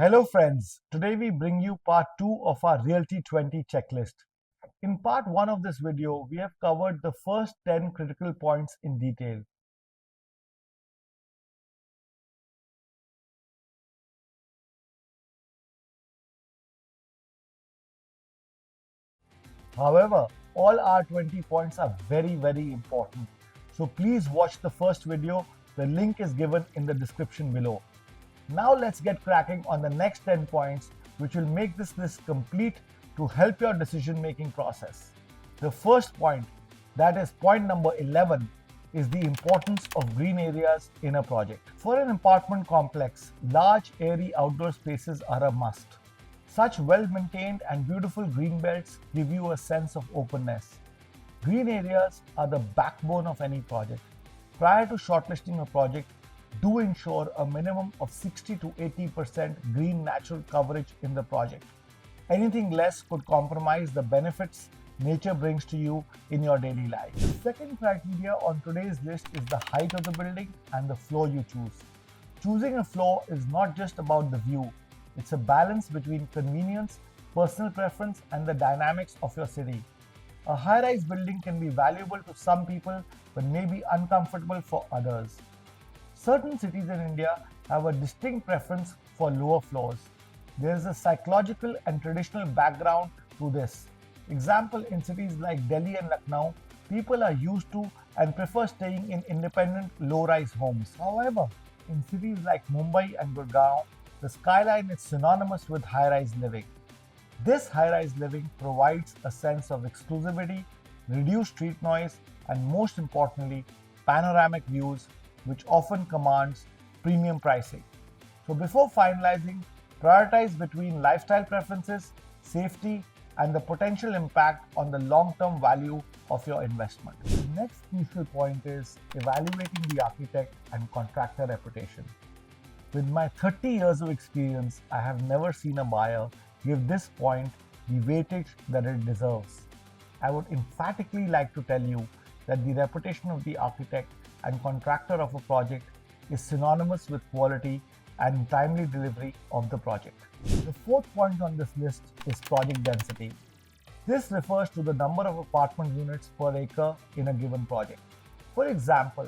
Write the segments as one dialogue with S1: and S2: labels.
S1: Hello friends, today we bring you part 2 of our Realty 20 checklist. In part 1 of this video, we have covered the first 10 critical points in detail. However, all our 20 points are very important. So please watch the first video. The link is given in the description below. Now let's get cracking on the next 10 points which will make this list complete to help your decision making process. The first point, that is point number 11, is the importance of green areas in a project. For an apartment complex, large airy outdoor spaces are a must. Such well-maintained and beautiful green belts give you a sense of openness. Green areas are the backbone of any project. Prior to shortlisting a project, do ensure a minimum of 60 to 80% green natural coverage in the project. Anything less could compromise the benefits nature brings to you in your daily life. The second criteria on today's list is the height of the building and the floor you choose. Choosing a floor is not just about the view, it's a balance between convenience, personal preference, and the dynamics of your city. A high-rise building can be valuable to some people but may be uncomfortable for others. Certain cities in India have a distinct preference for lower floors. There is a psychological and traditional background to this. Example, in cities like Delhi and Lucknow, people are used to and prefer staying in independent low-rise homes. However, in cities like Mumbai and Gurgaon, the skyline is synonymous with high-rise living. This high-rise living provides a sense of exclusivity, reduced street noise, and most importantly, panoramic views, which often commands premium pricing. So before finalizing, prioritize between lifestyle preferences, safety, and the potential impact on the long-term value of your investment. The next crucial point is evaluating the architect and contractor reputation. With my 30 years of experience, I have never seen a buyer give this point the weightage that it deserves. I would emphatically like to tell you that the reputation of the architect and contractor of a project is synonymous with quality and timely delivery of the project. The fourth point on this list is project density. This refers to the number of apartment units per acre in a given project. For example,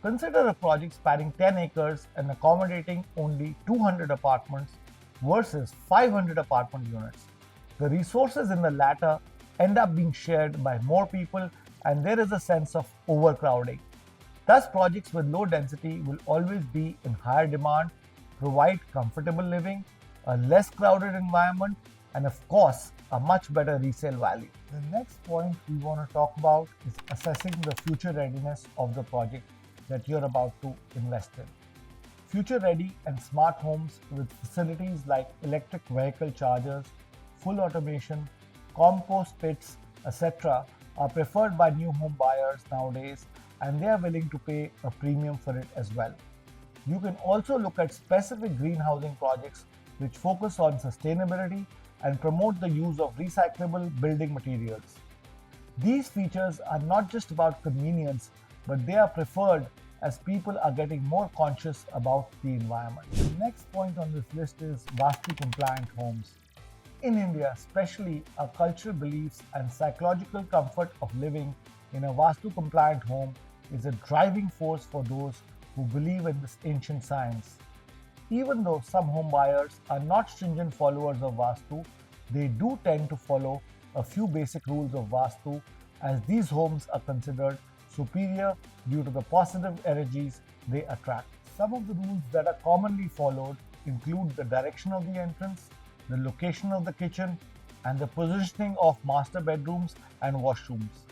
S1: consider a project spanning 10 acres and accommodating only 200 apartments versus 500 apartment units. The resources in the latter end up being shared by more people and there is a sense of overcrowding. Thus, projects with low density will always be in higher demand, provide comfortable living, a less crowded environment, and of course, a much better resale value. The next point we want to talk about is assessing the future readiness of the project that you're about to invest in. Future ready and smart homes with facilities like electric vehicle chargers, full automation, compost pits, etc. are preferred by new home buyers nowadays, and they are willing to pay a premium for it as well. You can also look at specific green housing projects which focus on sustainability and promote the use of recyclable building materials. These features are not just about convenience, but they are preferred as people are getting more conscious about the environment. The next point on this list is Vaastu compliant homes. In India, especially, our cultural beliefs and psychological comfort of living in a Vaastu compliant home is a driving force for those who believe in this ancient science. Even though some home buyers are not stringent followers of Vaastu, they do tend to follow a few basic rules of Vaastu, as these homes are considered superior due to the positive energies they attract. Some of the rules that are commonly followed include the direction of the entrance, the location of the kitchen, and the positioning of master bedrooms and washrooms.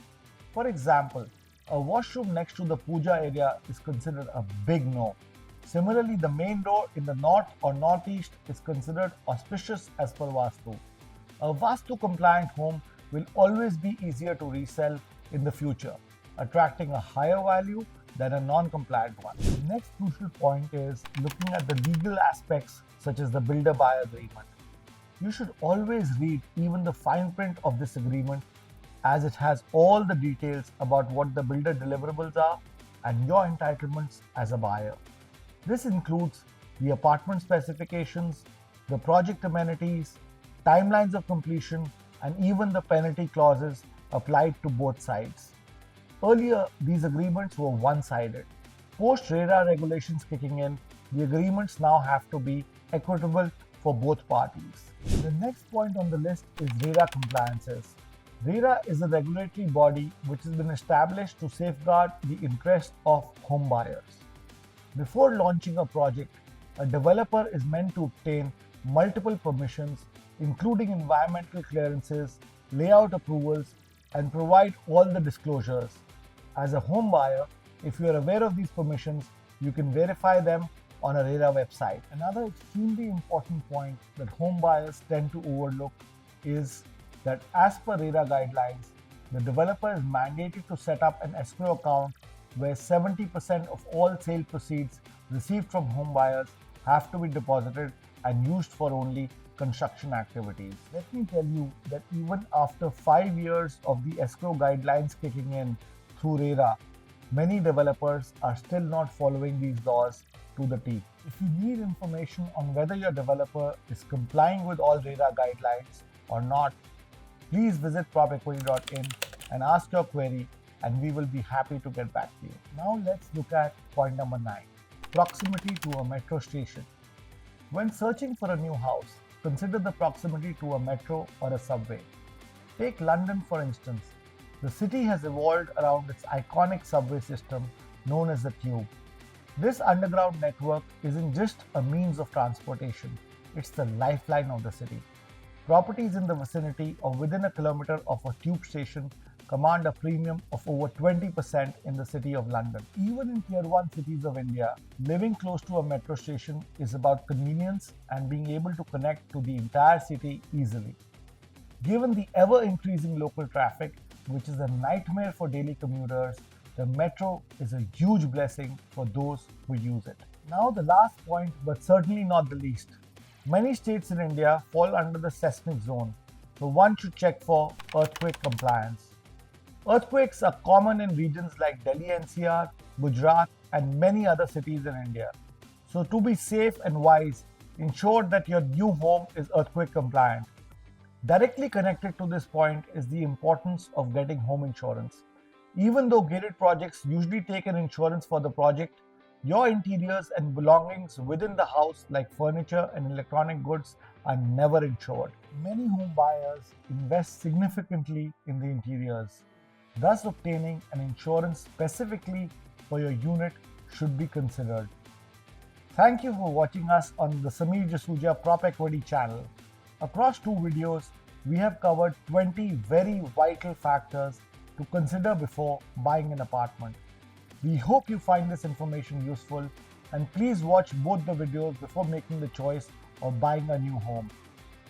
S1: For example, a washroom next to the puja area is considered a big no. Similarly, the main door in the north or northeast is considered auspicious as per Vaastu. A Vaastu compliant home will always be easier to resell in the future, attracting a higher value than a non-compliant one. The next crucial point is looking at the legal aspects such as the builder-buyer agreement. You should always read even the fine print of this agreement, as it has all the details about what the builder deliverables are and your entitlements as a buyer. This includes the apartment specifications, the project amenities, timelines of completion, and even the penalty clauses applied to both sides. Earlier, these agreements were one-sided. Post RERA regulations kicking in, the agreements now have to be equitable for both parties. The next point on the list is RERA compliances. RERA is a regulatory body which has been established to safeguard the interests of home buyers. Before launching a project, a developer is meant to obtain multiple permissions, including environmental clearances, layout approvals, and provide all the disclosures. As a home buyer, if you are aware of these permissions, you can verify them on a RERA website. Another extremely important point that home buyers tend to overlook is that as per RERA guidelines, the developer is mandated to set up an escrow account where 70% of all sale proceeds received from home buyers have to be deposited and used for only construction activities. Let me tell you that even after 5 years of the escrow guidelines kicking in through RERA, many developers are still not following these laws to the T. If you need information on whether your developer is complying with all RERA guidelines or not, please visit propequity.in and ask your query, and we will be happy to get back to you. Now let's look at point number 9, proximity to a metro station. When searching for a new house, consider the proximity to a metro or a subway. Take London for instance. The city has evolved around its iconic subway system known as the Tube. This underground network isn't just a means of transportation, it's the lifeline of the city. Properties in the vicinity or within a kilometer of a tube station command a premium of over 20% in the city of London. Even in Tier 1 cities of India, living close to a metro station is about convenience and being able to connect to the entire city easily. Given the ever-increasing local traffic, which is a nightmare for daily commuters, the metro is a huge blessing for those who use it. Now the last point, but certainly not the least. Many states in India fall under the seismic zone, so one should check for earthquake compliance. Earthquakes are common in regions like Delhi NCR, Gujarat, and many other cities in India. So to be safe and wise, ensure that your new home is earthquake compliant. Directly connected to this point is the importance of getting home insurance. Even though gated projects usually take an insurance for the project, your interiors and belongings within the house like furniture and electronic goods are never insured. Many home buyers invest significantly in the interiors. Thus, obtaining an insurance specifically for your unit should be considered. Thank you for watching us on the Samir Jasuja PropEquity channel. Across 2 videos, we have covered 20 very vital factors to consider before buying an apartment. We hope you find this information useful, and please watch both the videos before making the choice of buying a new home.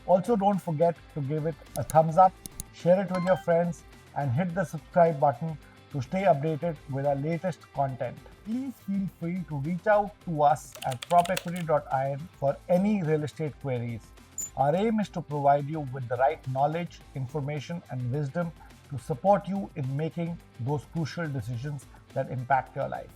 S1: Also, don't forget to give it a thumbs up, share it with your friends, and hit the subscribe button to stay updated with our latest content. Please feel free to reach out to us at propequity.in for any real estate queries. Our aim is to provide you with the right knowledge, information, and wisdom to support you in making those crucial decisions that impact your life.